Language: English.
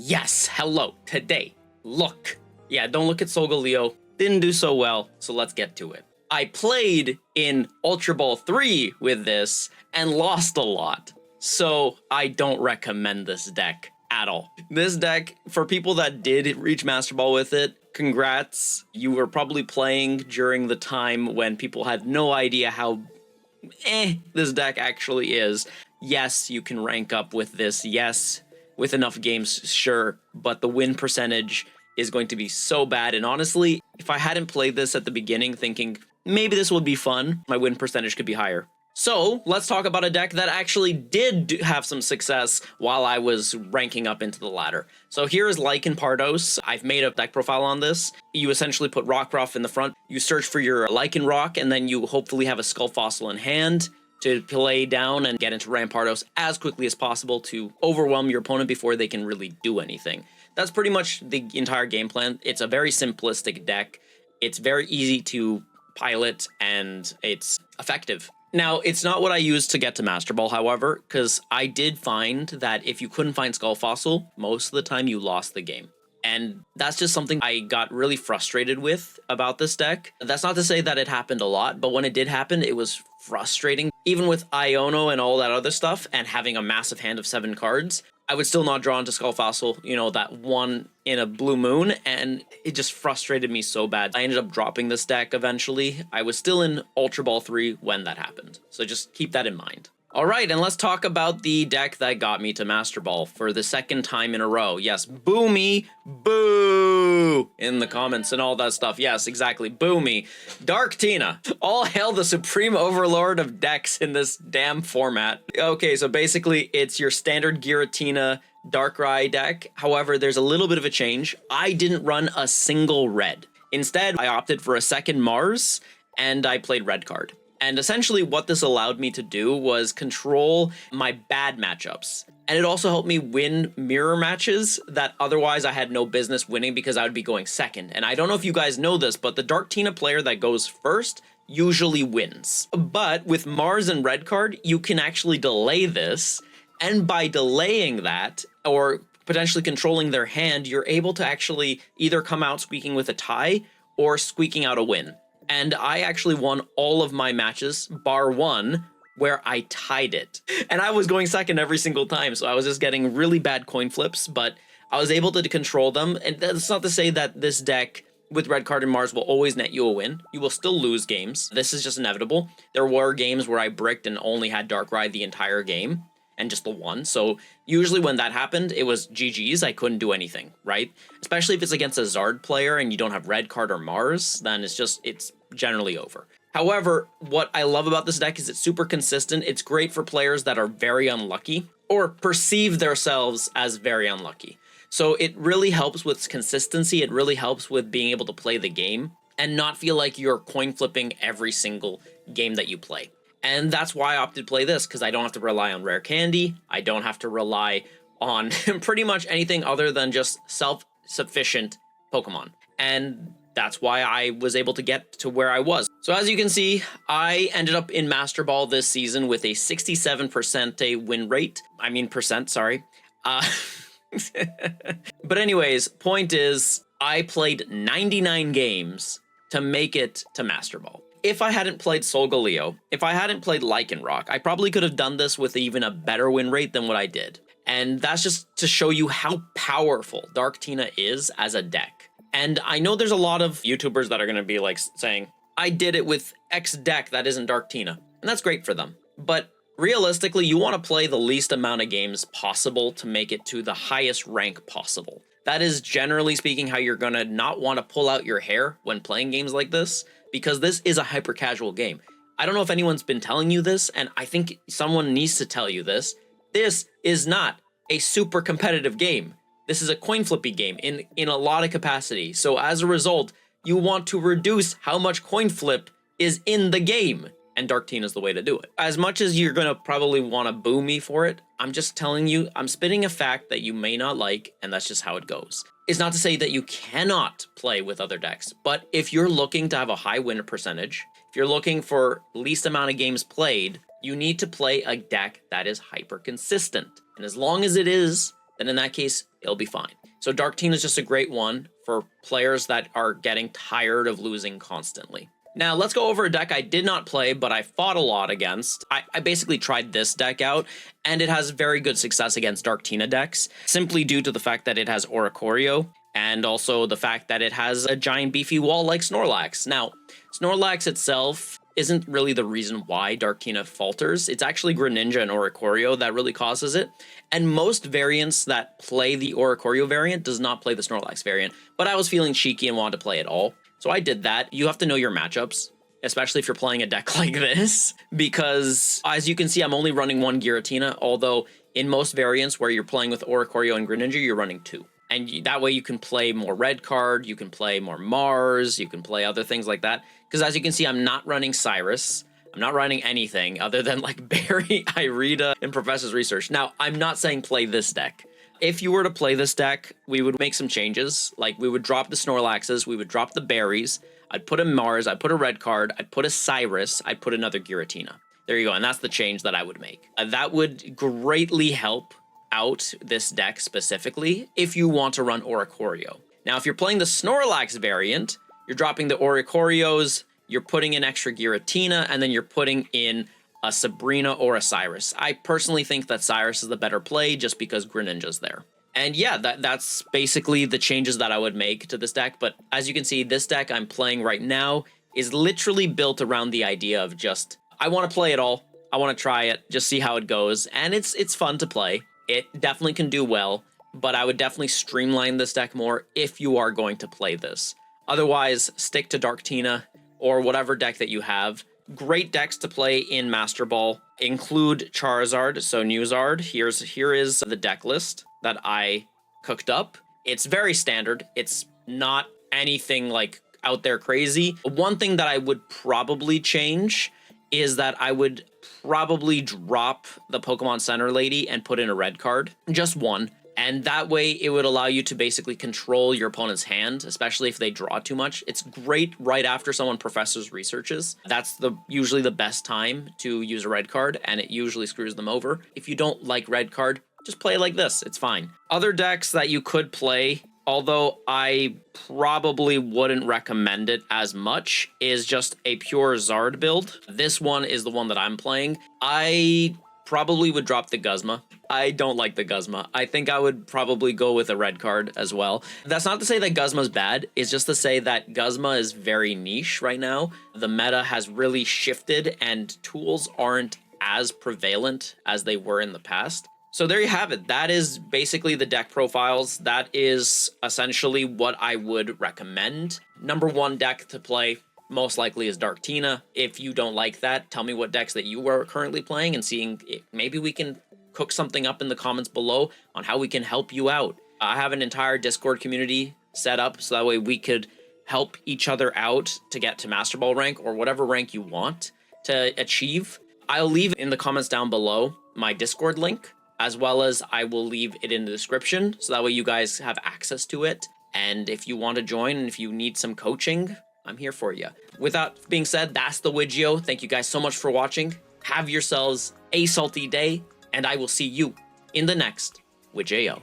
Yes, hello, today, look. Yeah, don't look at Solgaleo, didn't do so well, so let's get to it. I played in Ultra Ball 3 with this and lost a lot, so I don't recommend this deck at all. This deck, for people that did reach Master Ball with it, congrats. You were probably playing during the time when people had no idea how this deck actually is. Yes, you can rank up with this, yes, with enough games, sure, but the win percentage is going to be so bad. And honestly, if I hadn't played this at the beginning thinking maybe this would be fun, my win percentage could be higher. So let's talk about a deck that actually did have some success while I was ranking up into the ladder. So here is Lycanroc. I've made a deck profile on this. You essentially put Rockruff in the front, you search for your Lycanroc, and then you hopefully have a Skull Fossil in hand to play down and get into Rampardos as quickly as possible to overwhelm your opponent before they can really do anything. That's pretty much the entire game plan. It's a very simplistic deck. It's very easy to pilot and it's effective. Now, it's not what I used to get to Master Ball, however, because I did find that if you couldn't find Skull Fossil, most of the time you lost the game. And that's just something I got really frustrated with about this deck. That's not to say that it happened a lot, but when it did happen, it was frustrating. Even with Iono and all that other stuff, and having a massive hand of 7 cards, I would still not draw into Skull Fossil, you know, that one in a blue moon, and it just frustrated me so bad. I ended up dropping this deck eventually. I was still in Ultra Ball 3 when that happened, so just keep that in mind. Alright, and let's talk about the deck that got me to Master Ball for the second time in a row. Yes, boo me, boo in the comments and all that stuff. Yes, exactly, boo me. Dark Tina, all hail the supreme overlord of decks in this damn format. Okay, so basically it's your standard Giratina Darkrai deck. However, there's a little bit of a change. I didn't run a single red. Instead, I opted for a second Mars and I played red card. And essentially what this allowed me to do was control my bad matchups. And it also helped me win mirror matches that otherwise I had no business winning because I would be going second. And I don't know if you guys know this, but the Dark Tina player that goes first usually wins. But with Mars and red card, you can actually delay this. And by delaying that, or potentially controlling their hand, you're able to actually either come out squeaking with a tie or squeaking out a win. And I actually won all of my matches, bar one, where I tied it. And I was going second every single time, so I was just getting really bad coin flips, but I was able to control them. And that's not to say that this deck with red card and Mars will always net you a win. You will still lose games. This is just inevitable. There were games where I bricked and only had Darkrai the entire game, and just the one. So usually when that happened, it was GG's. I couldn't do anything, right? Especially if it's against a Zard player and you don't have red card or Mars, then it's generally over. However, what I love about this deck is it's super consistent. It's great for players that are very unlucky or perceive themselves as very unlucky. So it really helps with consistency. It really helps with being able to play the game and not feel like you're coin flipping every single game that you play. And that's why I opted to play this, because I don't have to rely on rare candy. I don't have to rely on pretty much anything other than just self-sufficient Pokemon. And that's why I was able to get to where I was. So as you can see, I ended up in Master Ball this season with a 67% win rate. I mean percent, sorry. But anyways, point is, I played 99 games to make it to Master Ball. If I hadn't played Solgaleo, if I hadn't played Lycanroc, I probably could have done this with even a better win rate than what I did. And that's just to show you how powerful Dark Tina is as a deck. And I know there's a lot of YouTubers that are going to be like saying, I did it with X deck that isn't Dark Tina. And that's great for them. But realistically, you want to play the least amount of games possible to make it to the highest rank possible. That is generally speaking how you're going to not want to pull out your hair when playing games like this, because this is a hyper casual game. I don't know if anyone's been telling you this, and I think someone needs to tell you this. This is not a super competitive game. This is a coin flippy game in a lot of capacity. So as a result, you want to reduce how much coin flip is in the game. And Dark Tina is the way to do it. As much as you're gonna probably want to boo me for it, I'm just telling you, I'm spitting a fact that you may not like, and that's just how it goes. It's not to say that you cannot play with other decks, but if you're looking to have a high win percentage, if you're looking for least amount of games played, you need to play a deck that is hyper consistent. And as long as it is, then in that case, it'll be fine. So Darktina is just a great one for players that are getting tired of losing constantly. Now, let's go over a deck I did not play, but I fought a lot against. I basically tried this deck out, and it has very good success against Darktina decks, simply due to the fact that it has Oricorio, and also the fact that it has a giant beefy wall like Snorlax. Now, Snorlax itself isn't really the reason why Darktina falters. It's actually Greninja and Oricorio that really causes it. And most variants that play the Oricorio variant does not play the Snorlax variant. But I was feeling cheeky and wanted to play it all. So I did that. You have to know your matchups, especially if you're playing a deck like this, because as you can see, I'm only running one Giratina, although in most variants where you're playing with Oricorio and Greninja, you're running two. And that way you can play more red card, you can play more Mars, you can play other things like that. Because as you can see, I'm not running Cyrus. I'm not running anything other than like Barry, Irida, and Professor's Research. Now, I'm not saying play this deck. If you were to play this deck, we would make some changes. Like we would drop the Snorlaxes, we would drop the berries. I'd put a Mars, I'd put a red card, I'd put a Cyrus, I'd put another Giratina. There you go, and that's the change that I would make. That would greatly help out this deck specifically if you want to run Oricorio. Now, if you're playing the Snorlax variant, you're dropping the Oricorios, you're putting in extra Giratina, and then you're putting in a Sabrina or a Cyrus. I personally think that Cyrus is the better play just because Greninja's there. And yeah, that's basically the changes that I would make to this deck. But as you can see, this deck I'm playing right now is literally built around the idea of just, I want to play it all. I want to try it, just see how it goes. And it's fun to play. It definitely can do well, but I would definitely streamline this deck more if you are going to play this. Otherwise, stick to Darktina or whatever deck that you have. Great decks to play in Master Ball include Charizard, so Newzard. Here is the deck list that I cooked up. It's very standard. It's not anything like out there crazy. One thing that I would probably change is that I would probably drop the Pokemon Center Lady and put in a red card, just one. And that way it would allow you to basically control your opponent's hand, especially if they draw too much. It's great right after someone Professor's Researches. That's usually the best time to use a red card, and it usually screws them over. If you don't like red card, just play like this, it's fine. Other decks that you could play, although I probably wouldn't recommend it as much, is just a pure Zard build. This one is the one that I'm playing. I probably would drop the Guzma. I don't like the Guzma. I think I would probably go with a red card as well. That's not to say that Guzma's bad. It's just to say that Guzma is very niche right now. The meta has really shifted and tools aren't as prevalent as they were in the past. So there you have it. That is basically the deck profiles. That is essentially what I would recommend. Number one deck to play most likely is Darktina. If you don't like that, tell me what decks that you are currently playing and seeing if maybe we can cook something up in the comments below on how we can help you out. I have an entire Discord community set up so that way we could help each other out to get to Master Ball rank or whatever rank you want to achieve. I'll leave in the comments down below my Discord link, as well as I will leave it in the description so that way you guys have access to it. And if you want to join and if you need some coaching, I'm here for you. With that being said, that's the Widgio. Thank you guys so much for watching. Have yourselves a salty day, and I will see you in the next Widgio.